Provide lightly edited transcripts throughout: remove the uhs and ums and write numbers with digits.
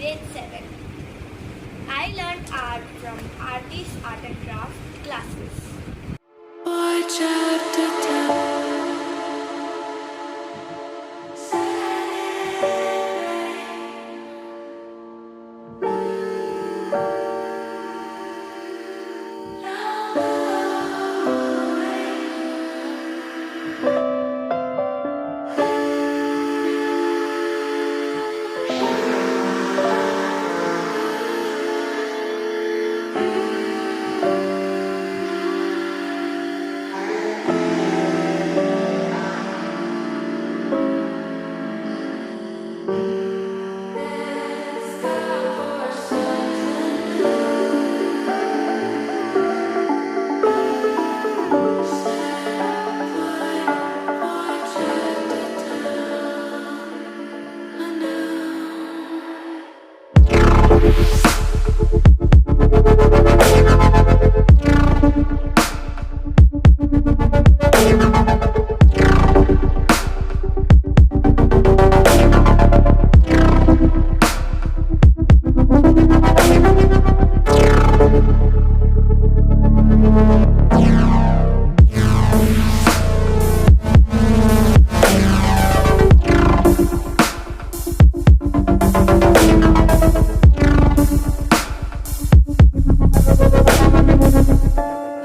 grade 7. I learned art from artist art and craft classes. Boy, chapter 10.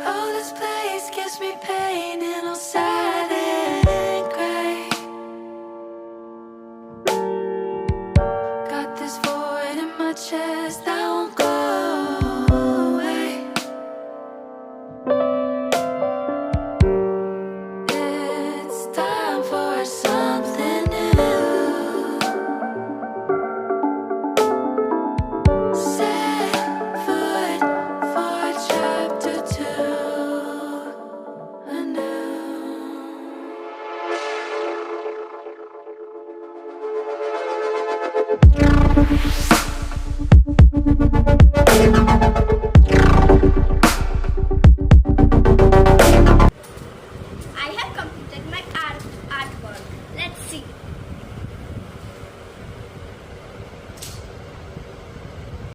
Oh, this place gives me pain and all sad and gray. Got this void in my chest that won't go away. It's time for something new. Set foot for chapter 2 anew.